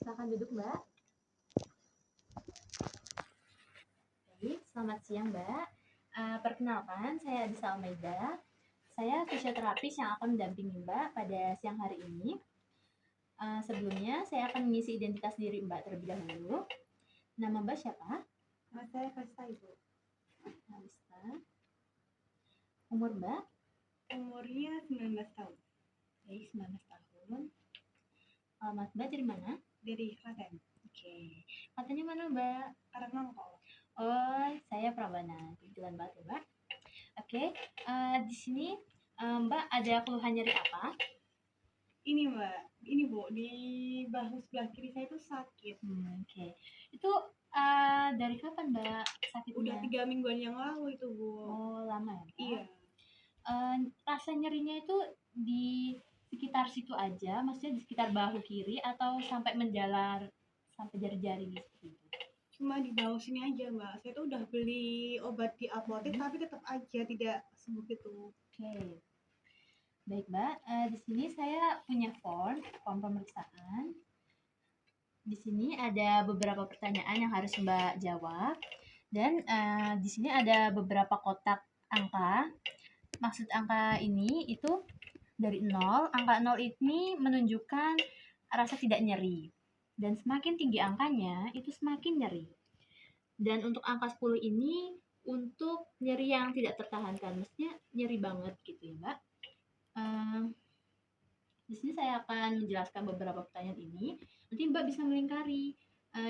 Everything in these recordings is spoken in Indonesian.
Silakan duduk, Mbak. Baik, selamat siang, Mbak. Perkenalkan, saya Adisa Almeida. Saya fisioterapis yang akan mendampingi Mbak pada siang hari ini. Sebelumnya, saya akan mengisi identitas diri Mbak terlebih dahulu. Nama Mbak siapa? Nama saya Kalista, Ibu. Kalista. Umur Mbak? Umurnya 19 tahun. Baik, 19 tahun. Alamat Mbak dari mana? Dari Klaten. Oke. Katanya mana Mbak? Karangnongko. Oh, saya Prabana. Kebetulan banget ya Mbak. Oke. Di sini Mbak ada keluhan nyeri apa? Ini Mbak, ini Bu, di bahu sebelah kiri saya itu sakit. Oke. Itu dari kapan Mbak sakitnya? Udah 3 mingguan yang lalu itu Bu. Oh, lama ya Mbak? Iya. Rasa nyerinya itu di sekitar situ aja, maksudnya di sekitar bahu kiri atau sampai menjalar sampai jari-jari seperti itu? Cuma di bahu sini aja Mbak. Saya tuh udah beli obat di apotek tapi tetap aja tidak sembuh gitu. Oke. Baik Mbak, di sini saya punya form pemeriksaan. Di sini ada beberapa pertanyaan yang harus Mbak jawab dan di sini ada beberapa kotak angka. Maksud angka ini itu dari 0, angka 0 ini menunjukkan rasa tidak nyeri. Dan semakin tinggi angkanya, itu semakin nyeri. Dan untuk angka 10 ini untuk nyeri yang tidak tertahankan, maksudnya nyeri banget gitu ya Mbak. Di sini saya akan menjelaskan beberapa pertanyaan ini. Nanti Mbak bisa melingkari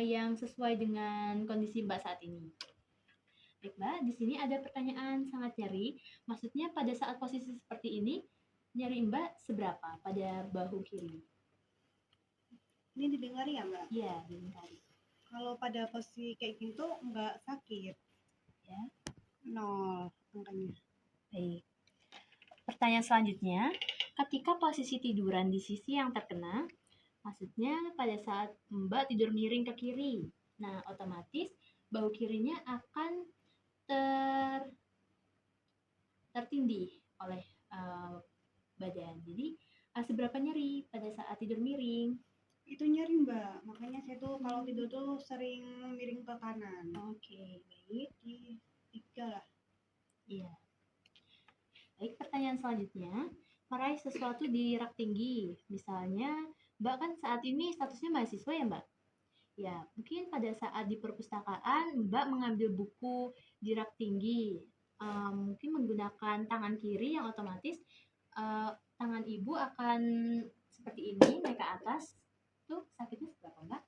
yang sesuai dengan kondisi Mbak saat ini. Baik Mbak, di sini ada pertanyaan sangat nyeri. Maksudnya pada saat posisi seperti ini, nyeri Mbak seberapa pada bahu kiri? Ini didengari ya Mbak? Iya, didengari. Kalau pada posisi kayak gini tuh nggak sakit. Ya. 0 angkanya. Baik. Pertanyaan selanjutnya, ketika posisi tiduran di sisi yang terkena, maksudnya pada saat Mbak tidur miring ke kiri. Nah, otomatis bahu kirinya akan tertindih oleh badan. Jadi, seberapa nyeri pada saat tidur miring? Itu nyeri Mbak, makanya saya tuh kalau tidur tuh sering miring ke kanan. Oke, baik. Di 3 lah. Iya. Baik, pertanyaan selanjutnya, meraih sesuatu di rak tinggi. Misalnya, Mbak kan saat ini statusnya mahasiswa ya Mbak? Ya, mungkin pada saat di perpustakaan Mbak mengambil buku di rak tinggi. Mungkin menggunakan tangan kiri yang otomatis tangan ibu akan seperti ini naik ke atas. Tuh sakitnya seberapa Mbak?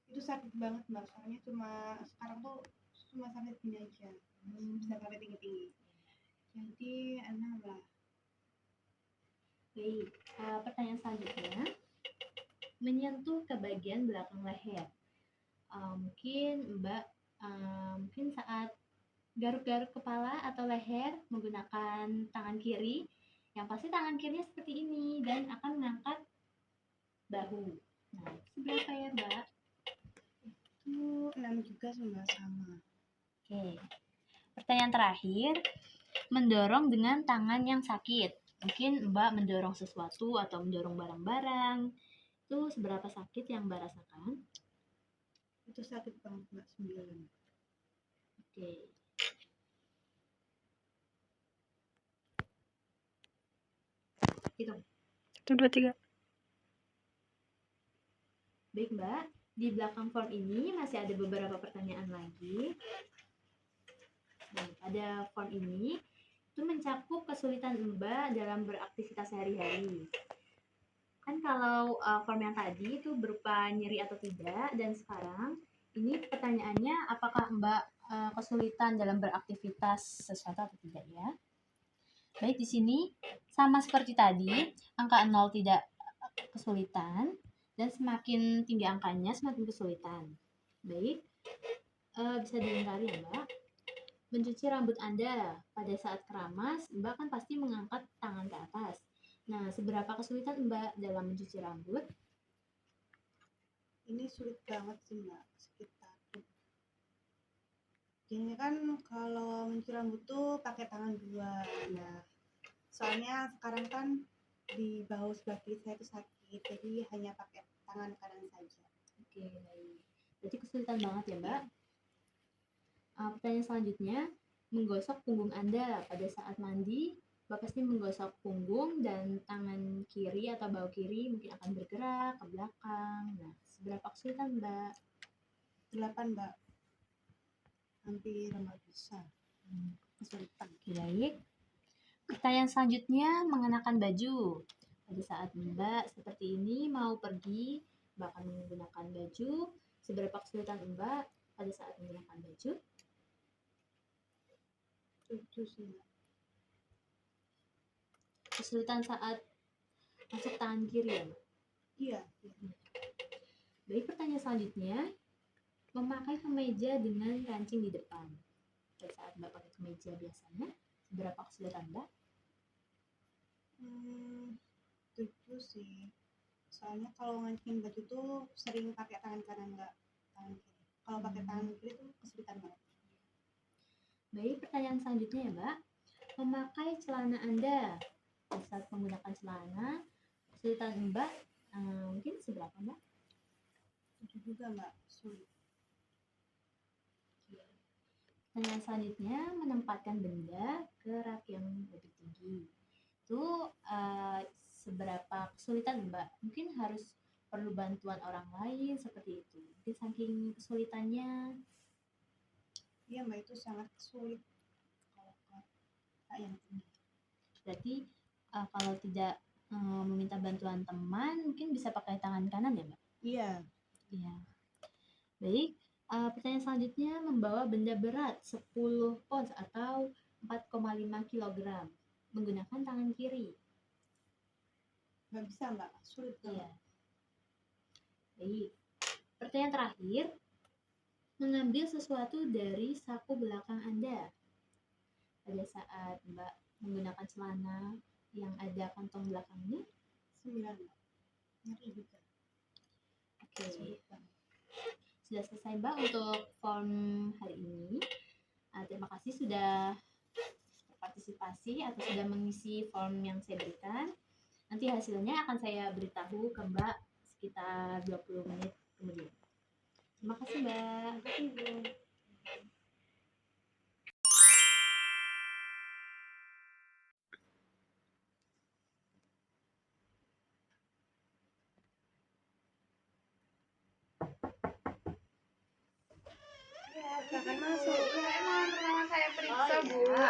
Itu sakit banget Mbak, soalnya sekarang tuh cuma sampai sini aja, bisa sampai tinggi-tinggi. Jadi enak lah. Baik, pertanyaan selanjutnya, menyentuh ke bagian belakang leher. Mungkin Mbak mungkin saat garuk-garuk kepala atau leher menggunakan tangan kiri, yang pasti tangan kirinya seperti ini dan akan mengangkat bahu. Nah, seberapa ya Mbak? Itu 6 juga sama. Oke. Pertanyaan terakhir, mendorong dengan tangan yang sakit. Mungkin Mbak mendorong sesuatu atau mendorong barang-barang. Itu seberapa sakit yang Mbak rasakan? Itu sakit banget Mbak, 9. Oke. Hitung. 1, 2, 3. Baik Mbak, di belakang form ini masih ada beberapa pertanyaan lagi. Nah, pada form ini itu mencakup kesulitan Mbak dalam beraktivitas sehari-hari. Kan kalau form yang tadi itu berupa nyeri atau tidak, dan sekarang ini pertanyaannya apakah Mbak kesulitan dalam beraktivitas sesuatu atau tidak ya. Baik, di sini sama seperti tadi, angka 0 tidak kesulitan dan semakin tinggi angkanya semakin kesulitan. Baik, bisa dilingkari ya Mbak. Mencuci rambut Anda pada saat keramas, Mbak kan pasti mengangkat tangan ke atas. Nah, seberapa kesulitan Mbak dalam mencuci rambut? Ini sulit banget sih Mbak, sekitar Biasanya kan kalau mencuci rambut tuh pakai tangan dua. Nah, soalnya sekarang kan di bahu sebelah kiri saya itu sakit, jadi hanya pakai tangan kanan saja. Oke, baik. Berarti kesulitan banget ya, Mbak. Pertanyaan selanjutnya, menggosok punggung Anda pada saat mandi, Mbak pasti menggosok punggung dan tangan kiri atau bahu kiri mungkin akan bergerak ke belakang. Nah, seberapa kesulitan, Mbak? 8, Mbak. Hampir nggak bisa. Kesulitan. Oke, baik. Pertanyaan selanjutnya, mengenakan baju. Pada saat Mbak seperti ini mau pergi, Mbak akan menggunakan baju. Seberapa kesulitan Mbak pada saat menggunakan baju? 7 sih, Mbak. Kesulitan saat masuk tangan kiri ya, Mbak? Iya. Baik, pertanyaan selanjutnya, memakai kemeja dengan kancing di depan. Pada saat Mbak pakai kemeja biasanya, seberapa kesulitan Mbak? 7 sih. Soalnya kalau ngancing baju tuh sering pakai tangan kanan, nggak tangan kiri. Kalau pakai tangan kiri tuh kesulitan banget. Baik, pertanyaan selanjutnya ya Mbak, memakai celana Anda. Pada saat menggunakan celana, kesulitan Mbak mungkin seberapa Mbak? 7 juga, Mbak. Sulit. Pertanyaan selanjutnya, menempatkan benda ke rak yang lebih tinggi. Itu seberapa kesulitan Mbak? Mungkin harus perlu bantuan orang lain seperti itu. Mungkin saking kesulitannya. Iya, Mbak, itu sangat sulit kalau ke rak yang tinggi. Berarti kalau tidak meminta bantuan teman, mungkin bisa pakai tangan kanan ya Mbak? Iya. Iya. Baik, pertanyaan selanjutnya, membawa benda berat 10 pons atau 4,5 kg menggunakan tangan kiri. Nggak bisa, Mbak. Sulit banget. Iya. Baik. Pertanyaan terakhir, mengambil sesuatu dari saku belakang Anda. Pada saat Mbak menggunakan celana yang ada kantong belakangnya. 9, Mbak. Nyeri juga. Oke. Sulit banget. Sudah selesai Mbak untuk form hari ini. Terima kasih sudah berpartisipasi atau sudah mengisi form yang saya berikan. Nanti hasilnya akan saya beritahu ke Mbak sekitar 20 menit kemudian. Terima kasih Mbak. Terima kasih, Bu. Ya, silakan masuk. Saya mau pertama saya periksa, Oh, Bu. iya.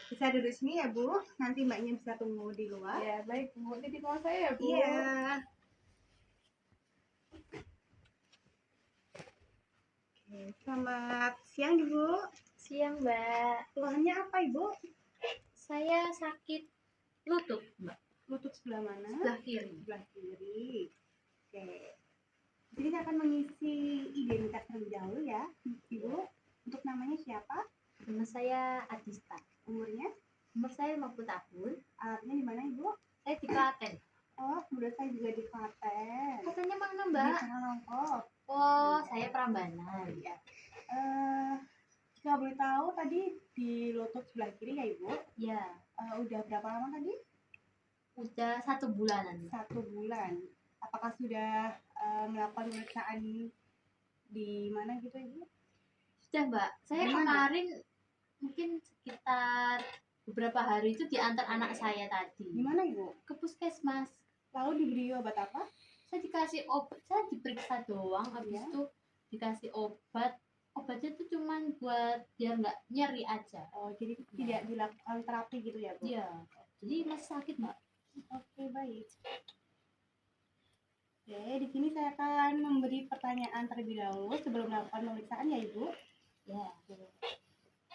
Bisa duduk sini ya, Bu. Nanti Mbaknya bisa tunggu di luar. Ya, baik, Bu. Titip mau saya ya, Bu. Iya. Oke, selamat siang, Ibu. Siang Mbak. Keluhannya apa, Ibu? Saya sakit lutut Mbak. Lutut sebelah mana? Sebelah kiri. Sebelah kiri. Oke. Jadi saya akan mengisi identitas terlebih dahulu ya, Ibu. Untuk namanya siapa? Nama saya Adista. Umurnya? Umur saya 50 tahun. Alatnya di mana, Ibu? Saya di Klaten. Oh, kemudian saya juga di Klaten. Katanya mana Di Mbak? Pangalongkok. Oh, saya Prambanan. Iya. Jika boleh tahu tadi di lutut sebelah kiri ya, Ibu? Ya, Udah berapa lama tadi? udah 1 bulanan. 1 bulan. Apakah sudah melakukan pemeriksaan di mana gitu, Ibu? Sudah Mbak. Saya Di mana? kemarin mungkin sekitar beberapa hari itu diantar anak saya Di tadi mana, Ibu? ke puskesmas. Lalu diberi obat apa? Saya dikasih obat, saya diperiksa doang, habis Iya. itu dikasih obat. Obatnya tuh cuman buat biar nggak nyeri aja. Oh, jadi tidak dilakukan terapi gitu ya, Bu? Iya. Jadi masih sakit Mbak. Oke, baik. Oke, di sini saya akan memberi pertanyaan terlebih dahulu sebelum melakukan pemeriksaan ya, Ibu. Ya.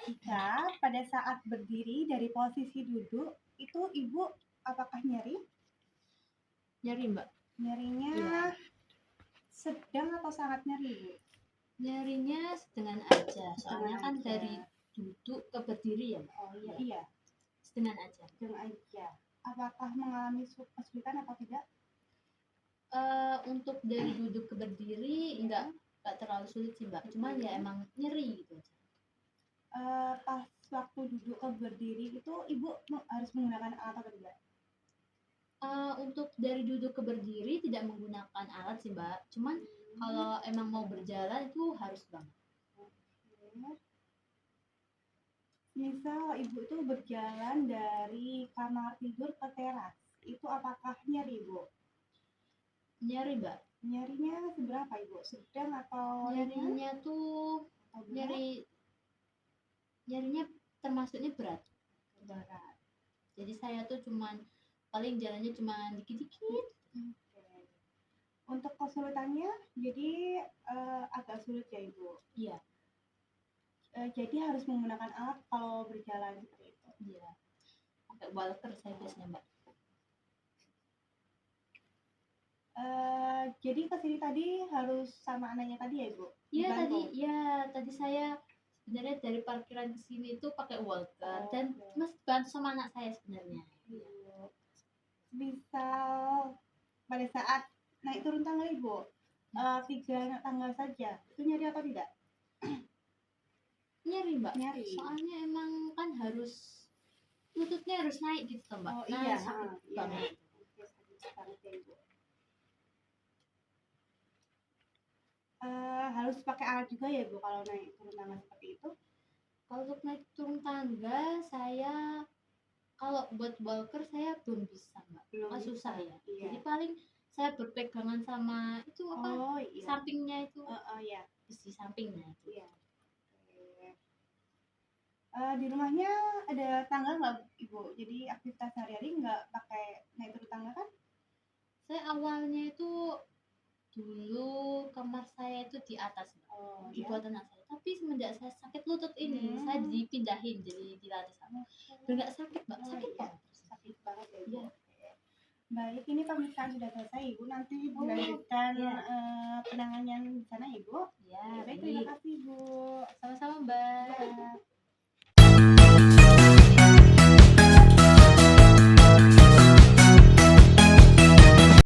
Jika pada saat berdiri dari posisi duduk, itu Ibu apakah nyeri? Nyeri Mbak. Nyerinya Iya. sedang atau sangat nyeri, Bu? Nyerinya sedengan aja. Soalnya kan aja. dari duduk ke berdiri ya Mbak. Oh iya, iya, Sedengan aja. sedang aja. Apakah mengalami kesulitan atau tidak? Untuk dari duduk ke berdiri enggak terlalu sulit sih Mbak. Cuman ya emang nyeri gitu aja. Pas waktu duduk ke berdiri itu ibu harus menggunakan alat apa tidak? Untuk dari duduk ke berdiri tidak menggunakan alat sih Mbak. Cuman kalau emang mau berjalan itu harus banget. Oke. Misal ibu itu berjalan dari kamar tidur ke teras, itu apakah nyeri ibu? Nyari Mbak. Nyerinya seberapa ibu? Sedang atau ringan? Nyarinya tuh Atau berat? nyarinya termasuknya berat. Berat. Jadi saya tuh cuman paling jalannya cuman dikit-dikit. Oke. Untuk kesulitannya, jadi agak sulit ya ibu. Iya, Jadi harus menggunakan alat kalau berjalan seperti itu. iya. Pakai walker saya biasanya Mbak. Jadi kesini tadi harus sama anaknya tadi ya ibu? Iya Dibantu? tadi saya sebenarnya dari parkiran ke sini itu pakai walker dan Oke. mas bantu sama anak saya sebenarnya. Ibu. Misal pada saat naik turun tangga ibu, 3 tangga saja, itu nyari atau tidak? Nyari Mbak. Nyari. Soalnya emang kan harus lututnya harus naik gitu toh, Mbak. Oh Nah, iya, sakit iya. banget. Oke, sakit banget ya ibu. Harus pakai alat juga ya ibu kalau naik turun tangga seperti itu? Kalau untuk naik turun tangga saya kalau buat walker saya belum bisa Mbak. Belum Oh, susah bisa. ya. Iya. Jadi paling saya berpegangan sama itu apa? Oh iya. Sampingnya itu. Iya. Besi sampingnya itu. Iya. Oke. Di rumahnya ada tangga nggak ibu? Jadi aktivitas sehari-hari nggak pakai naik turun tangga kan? Saya awalnya itu dulu kamar saya itu di atas Mbak. Oh Di iya. buat anak saya. Tapi semenjak saya sakit lutut ini, saya dipindahin jadi di lantai satu. Udah nggak sakit Mbak, Oh, sakit iya. banget. Sakit banget ya ibu. Iya. Oke. Baik, ini pemeriksaan sudah selesai ibu. Nanti Oh, dilanjutkan iya. penanganan di sana ibu. Ya, Oke, baik, terima baik. kasih.